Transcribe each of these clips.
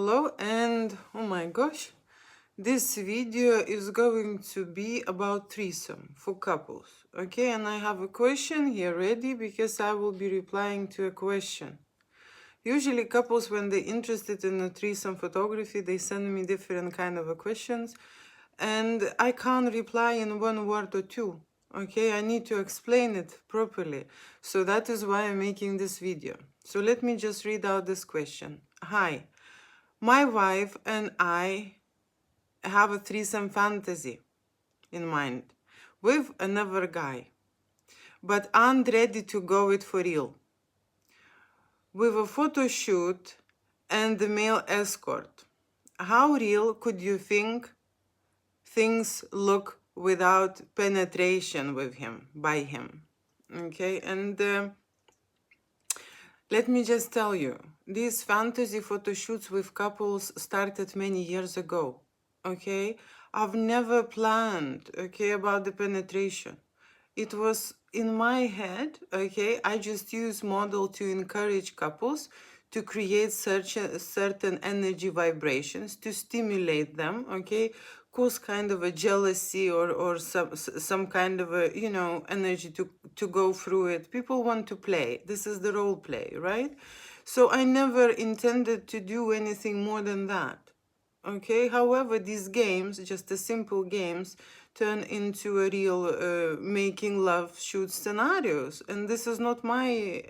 Hello, and oh my gosh, this video is going to be about threesome for couples. Okay, and I have a question here ready because I will be replying to a question. Usually couples, when they're interested in a threesome photography, they send me different kind of questions, and I can't reply in one word or two. Okay, I need to explain it properly. So that is why I'm making this video. So let me just read out this question. Hi. My wife and I have a threesome fantasy in mind with another guy, but aren't ready to go it for real. With a photo shoot and the male escort, how real could you think things look without penetration with him, by him? Okay, and let me just tell you, these fantasy photo shoots with couples started many years ago, okay? I've never planned, okay, about the penetration. It was in my head, okay? I just use model to encourage couples to create certain energy vibrations to stimulate them, okay? Cause kind of a jealousy or some kind of a, you know, energy to go through it. People want to play. This is the role play, right? So I never intended to do anything more than that. Okay, however, these games, just the simple games, turn into a real making love shoot scenarios. And this is not my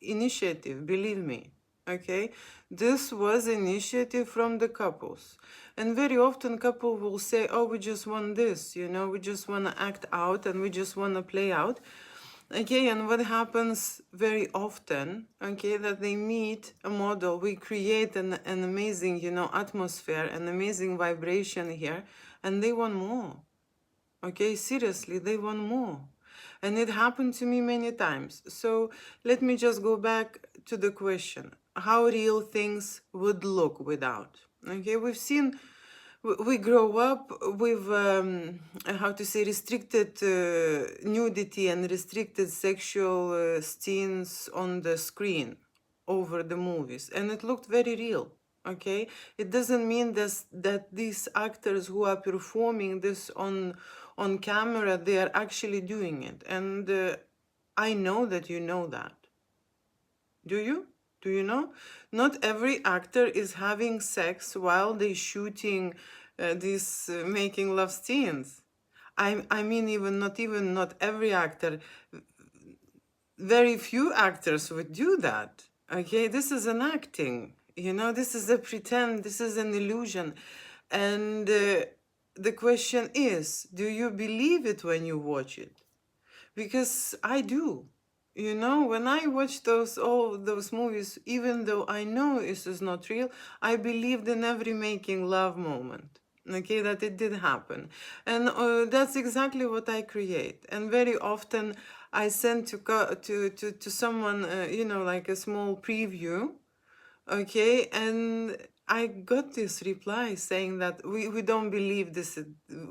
initiative, believe me. Okay, this was initiative from the couples. And very often couple will say, oh, we just want this, you know, we just want to act out and we just want to play out. Okay, and what happens very often, okay, that they meet a model, we create an amazing, you know, atmosphere, an amazing vibration here, and they want more. Okay, seriously, they want more. And it happened to me many times. So let me just go back to the question, how real things would look without. Okay, we've seen we grow up with how to say restricted nudity and restricted sexual scenes on the screen over the movies, and it looked very real. Okay, it doesn't mean that these actors who are performing this on camera, they are actually doing it. And I know that you know that. Do you? Do you know? Not every actor is having sex while they're shooting these making love scenes. I mean, not every actor. Very few actors would do that. Okay, this is an acting. You know, this is a pretend. This is an illusion, and the question is, do you believe it when you watch it? Because I do. You know, when I watch all those movies, even though I know this is not real, I believed in every making love moment. Okay, that it did happen. And that's exactly what I create. And very often I send to someone, you know, like a small preview. Okay, and I got this reply saying that we don't believe this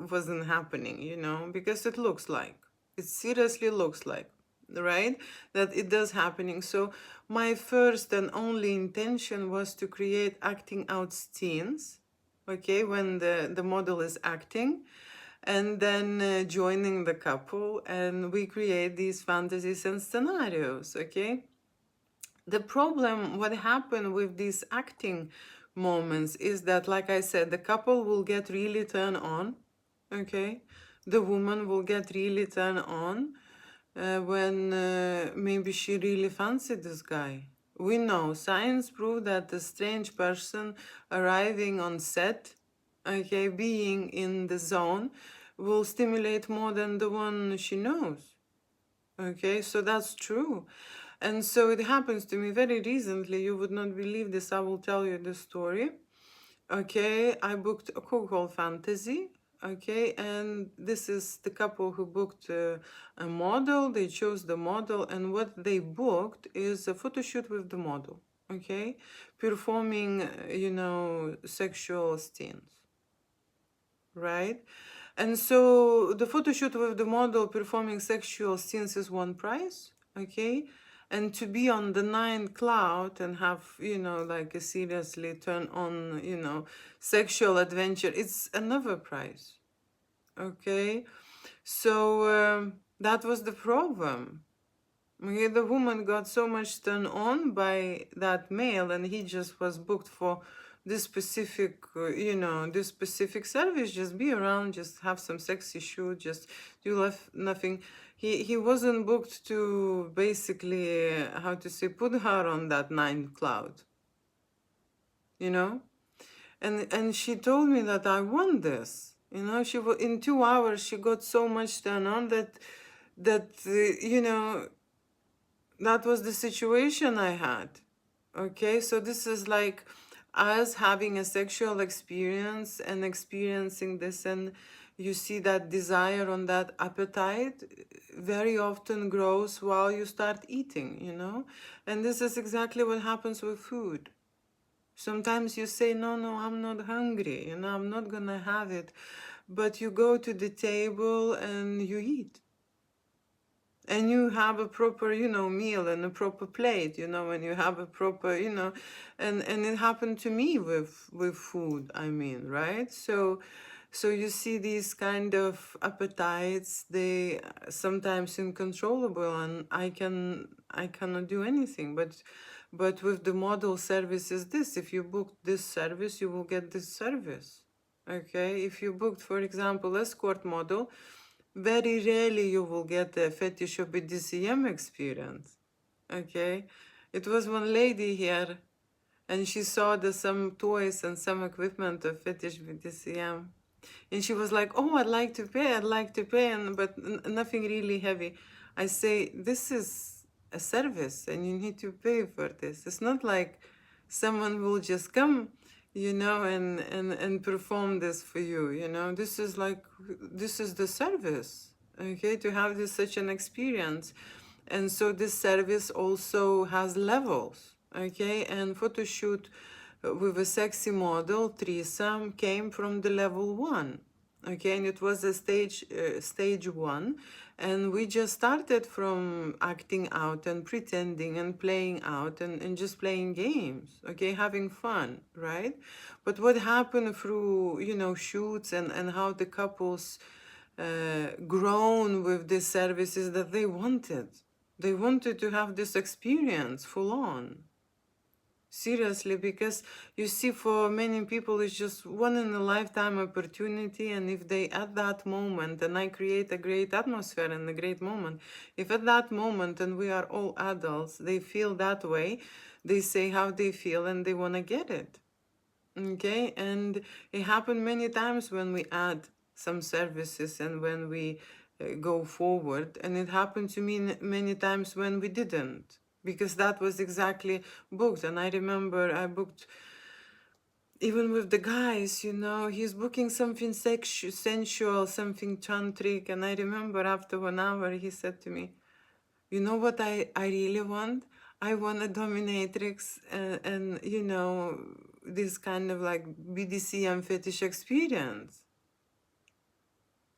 wasn't happening, you know, because it looks like. It seriously looks like, right? That it does happening. So my first and only intention was to create acting out scenes, okay, when the model is acting, and then joining the couple, and we create these fantasies and scenarios, okay? The problem, what happened with these acting moments is that, like I said, the couple will get really turned on, okay? The woman will get really turned on when maybe she really fancied this guy. We know, science proved that a strange person arriving on set, okay, being in the zone, will stimulate more than the one she knows. Okay, so that's true. And so it happens to me very recently. You would not believe this. I will tell you the story. Okay, I booked a Coco Fantasy. Okay, and this is the couple who booked a model. They chose the model, and what they booked is a photo shoot with the model. Okay, performing, you know, sexual scenes, right? And so the photo shoot with the model performing sexual scenes is one price, okay? And to be on the ninth cloud and have, like a seriously turn on, sexual adventure, it's another price. Okay? So that was the problem. Okay, the woman got so much turned on by that male, and he just was booked for this specific, this specific service. Just be around, just have some sexy shoot, just do nothing. He wasn't booked to basically, how to say, put her on that ninth cloud, you know. And she told me that I want this. She in 2 hours she got so much turned on that that was the situation I had. Okay, so this is like us having a sexual experience and experiencing this, and you see that desire on that appetite very often grows while you start eating. And this is exactly what happens with food. Sometimes you say, no, I'm not hungry, I'm not gonna have it. But you go to the table and you eat. And you have a proper, meal and a proper plate, and you have a proper, and it happened to me with food, I mean, right? So you see these kind of appetites, they sometimes uncontrollable, and I cannot do anything. But with the model service is this: if you book this service, you will get this service. Okay, if you booked, for example, escort model, very rarely you will get a fetish or BDSM experience. Okay, it was one lady here, and she saw some toys and some equipment of fetish BDSM, and she was like, "Oh, I'd like to pay, but nothing really heavy." I say, "This is a service, and you need to pay for this. It's not like someone will just come, and perform this for you. This is the service, okay, to have this such an experience." And so this service also has levels, okay, and photo shoot with a sexy model, Threesome, came from the level 1, okay, and it was a stage 1, and we just started from acting out and pretending and playing out and just playing games, okay, having fun, right? But what happened through, shoots and how the couples grown with this service is that they wanted to have this experience full on. Seriously, because you see, for many people, it's just one in a lifetime opportunity. And if they, at that moment, and I create a great atmosphere and a great moment, if at that moment, and we are all adults, they feel that way, they say how they feel and they want to get it. Okay, and it happened many times when we add some services and when we go forward, and it happened to me many times when we didn't, because that was exactly booked. And I remember I booked, even with the guys, he's booking something sensual, something tantric, and I remember after 1 hour he said to me, "You know what I really want? I want a dominatrix and this kind of like BDSM fetish experience."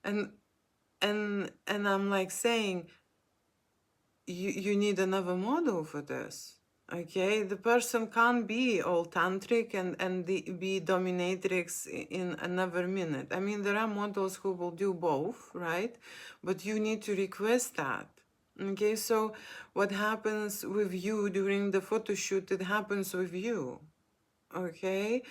And I'm like saying, you need another model for this. Okay, the person can't be all tantric and be dominatrix in another minute. I mean, there are models who will do both, right? But you need to request that. Okay, so what happens with you during the photo shoot, it happens with you. Okay,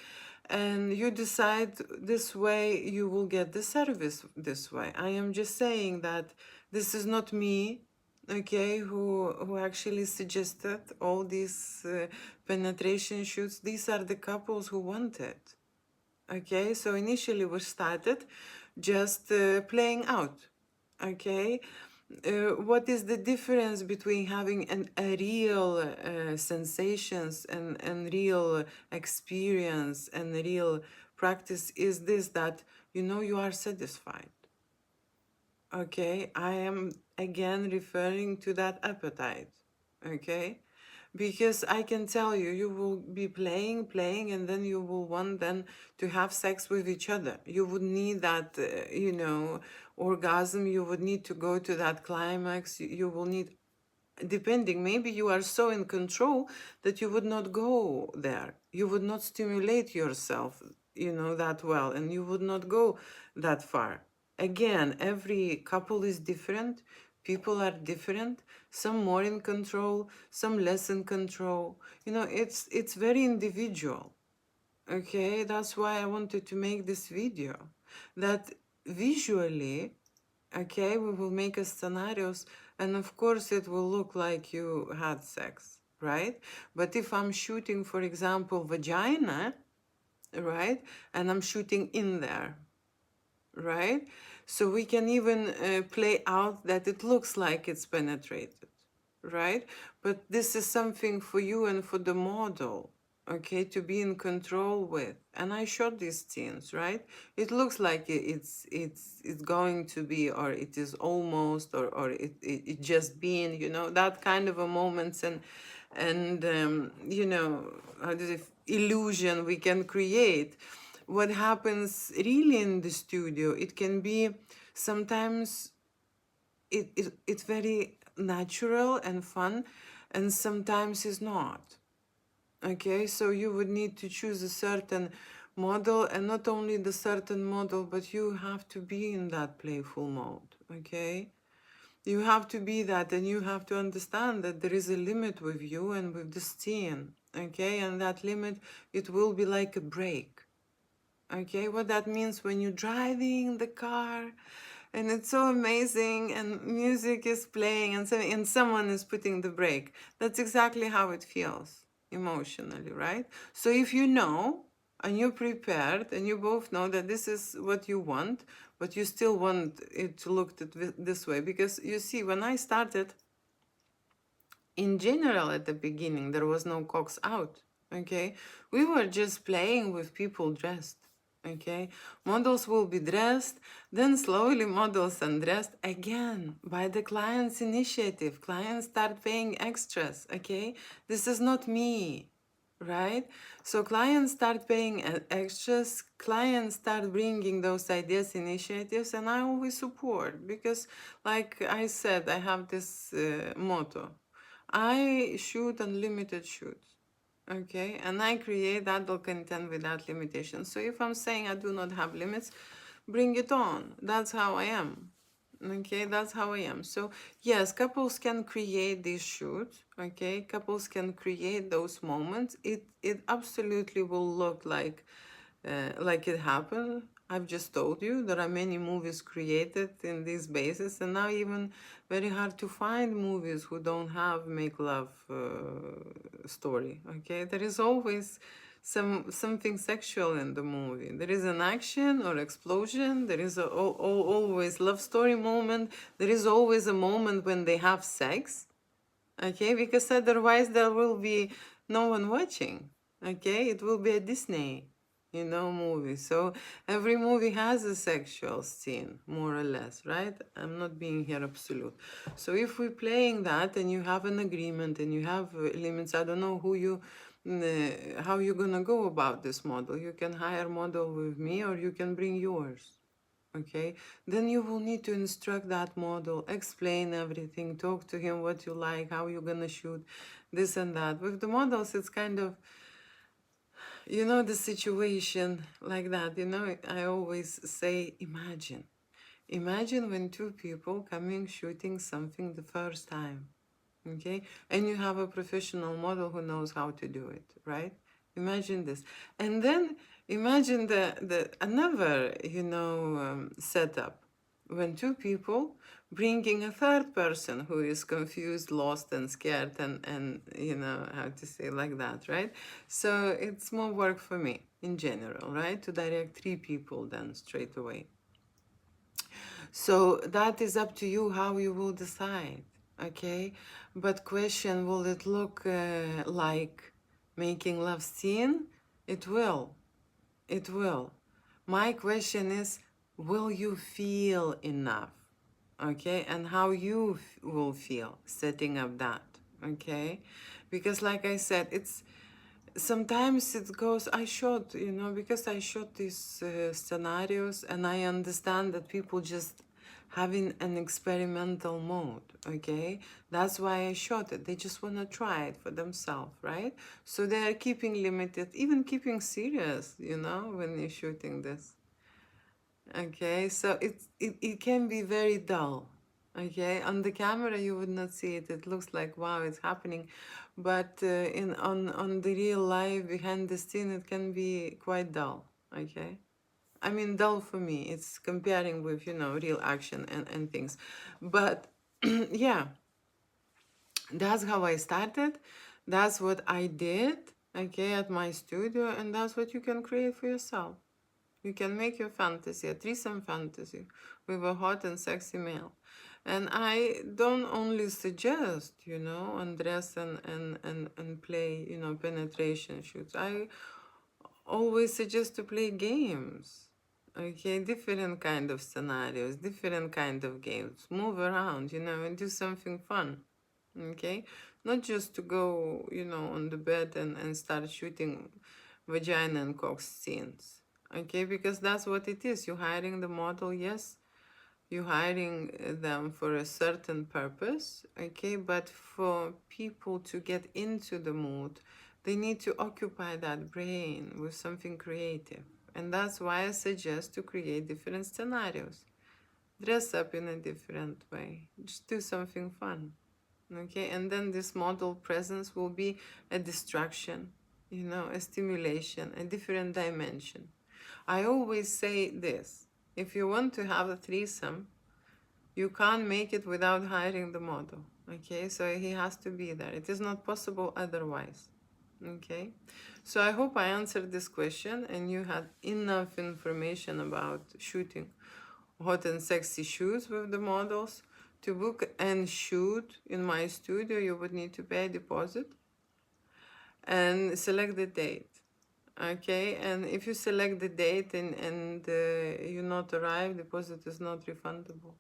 and you decide this way, you will get the service this way. I am just saying that this is not me, okay, who actually suggested all these penetration shoots. These are the couples who want it. Okay, so initially we started just playing out. Okay, what is the difference between having a real sensations and real experience and real practice is this, that you are satisfied. Okay, I am again referring to that appetite. Okay, because I can tell you, you will be playing, and then you will want then to have sex with each other. You would need that, orgasm. You would need to go to that climax. You will need depending, maybe you are so in control that you would not go there. You would not stimulate yourself, that well, and you would not go that far. Again, every couple is different. People are different. Some more in control, some less in control. It's very individual. Okay, that's why I wanted to make this video. That visually, okay, we will make a scenarios, and of course it will look like you had sex, right? But if I'm shooting, for example, vagina, right, and I'm shooting in there, right, so we can even play out that it looks like it's penetrated, right? But this is something for you and for the model, okay, to be in control with. And I shot these scenes, right? It looks like it's going to be, or it is almost, or it just being, that kind of a moments, and how does it, illusion we can create. What happens really in the studio, it can be sometimes it's very natural and fun, and sometimes it's not. Okay, so you would need to choose a certain model, and not only the certain model, but you have to be in that playful mode. Okay, you have to be that, and you have to understand that there is a limit with you and with the scene. Okay, and that limit, it will be like a break. Okay, what that means when you're driving the car and it's so amazing and music is playing and someone is putting the brake. That's exactly how it feels emotionally, right? So if you know and you're prepared and you both know that this is what you want, but you still want it to look this way, because you see, when I started, in general, at the beginning, there was no cocks out. Okay, we were just playing with people dressed. Okay, models will be dressed, then slowly models undressed again by the client's initiative. Clients start paying extras. Okay, this is not me, right? So clients start paying extras, clients start bringing those ideas, initiatives, and I always support, because like I said, I have this motto: I shoot unlimited shoots, okay? And I create adult content without limitations. So if I'm saying I do not have limits, bring it on. That's how I am. Okay, that's how I am. So yes, couples can create these shoots. Okay, couples can create those moments. It absolutely will look like it happened. I've just told you there are many movies created in these bases, and now even very hard to find movies who don't have make love story. Okay, there is always something sexual in the movie. There is an action or explosion. There is always love story moment. There is always a moment when they have sex. Okay, because otherwise there will be no one watching. Okay, it will be a Disney, movie. So every movie has a sexual scene, more or less, right? I'm not being here absolute. So if we're playing that and you have an agreement and you have limits, I don't know how you're gonna go about this model. You can hire model with me, or you can bring yours. Okay, then you will need to instruct that model, explain everything, talk to him what you like, how you're gonna shoot, this and that. With the models, it's kind of, the situation like that. I always say, imagine when two people coming shooting something the first time. Okay, and you have a professional model who knows how to do it, right? Imagine this, and then imagine the another setup, when two people bringing a third person who is confused, lost, and scared, and how to say, like that, right? So it's more work for me in general, right, to direct three people then straight away. So that is up to you how you will decide, okay? But question, will it look like making love scene? It will. It will. My question is, will you feel enough? Okay? And how you will feel setting up that, okay? Because like I said, it's sometimes it goes, I shot, because I shot these scenarios, and I understand that people just having an experimental mode, okay? That's why I shot it. They just want to try it for themselves, right? So they are keeping limited, even keeping serious, you know, when you're shooting this. Okay, so it can be very dull. Okay, on the camera you would not see it. It looks like wow, it's happening, but in on the real life behind the scene, it can be quite dull. Okay, I mean dull for me. It's comparing with real action and things, but yeah, that's how I started. That's what I did. Okay, at my studio, and that's what you can create for yourself. You can make your fantasy, a threesome fantasy, with a hot and sexy male. And I don't only suggest, undress and play, penetration shoots. I always suggest to play games. Okay, different kind of scenarios, different kind of games. Move around, and do something fun. Okay, not just to go, on the bed and start shooting vagina and cock scenes. Okay, because that's what it is. You're hiring the model, yes, you're hiring them for a certain purpose, okay, but for people to get into the mood, they need to occupy that brain with something creative. And that's why I suggest to create different scenarios. Dress up in a different way. Just do something fun. Okay, and then this model presence will be a distraction, a stimulation, a different dimension. I always say this: if you want to have a threesome, you can't make it without hiring the model. Okay, so he has to be there. It is not possible otherwise. Okay, so I hope I answered this question and you had enough information about shooting hot and sexy shoots with the models. To book and shoot in my studio, you would need to pay a deposit and select the date. Okay, and if you select the date and you not arrive, deposit is not refundable.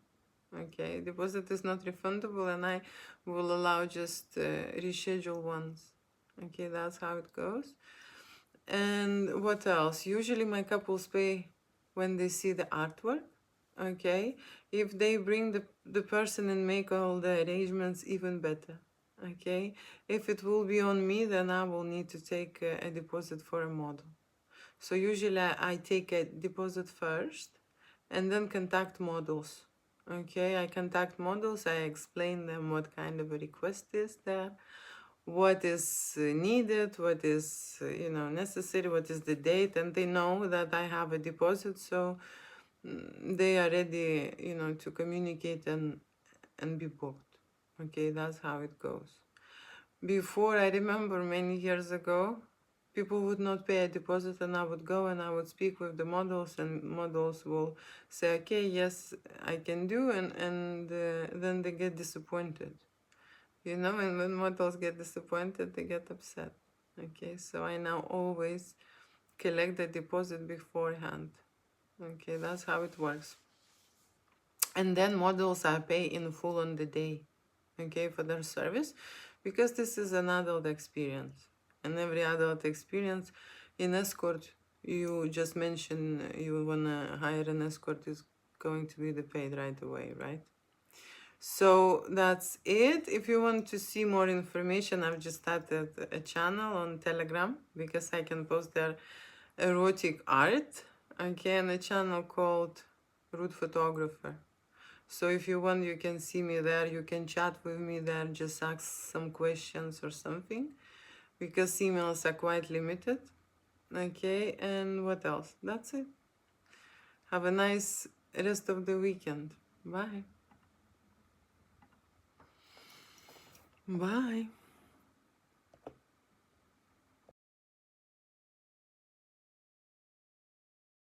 Okay, deposit is not refundable, and I will allow just reschedule once. Okay, that's how it goes. And what else? Usually my couples pay when they see the artwork. Okay, if they bring the person and make all the arrangements, even better. Okay, if it will be on me, then I will need to take a deposit for a model. So usually I take a deposit first and then contact models. Okay, I contact models, I explain them what kind of a request is there, what is needed, what is necessary, what is the date, and they know that I have a deposit, so they are ready, to communicate and be booked. Okay, that's how it goes. Before, I remember many years ago, people would not pay a deposit and I would go and I would speak with the models, and models will say, okay, yes, I can do, and then they get disappointed. And when models get disappointed, they get upset. Okay, so I now always collect the deposit beforehand. Okay, that's how it works. And then models are paid in full on the day, okay, for their service, because this is an adult experience. And every adult experience in escort, you just mention you want to hire an escort, is going to be the paid right away, right? So that's it. If you want to see more information, I've just started a channel on Telegram because I can post there erotic art. Okay, and a channel called Rude Photographer. So if you want, you can see me there. You can chat with me there. Just ask some questions or something, because emails are quite limited. Okay, and what else? That's it. Have a nice rest of the weekend. Bye. Bye.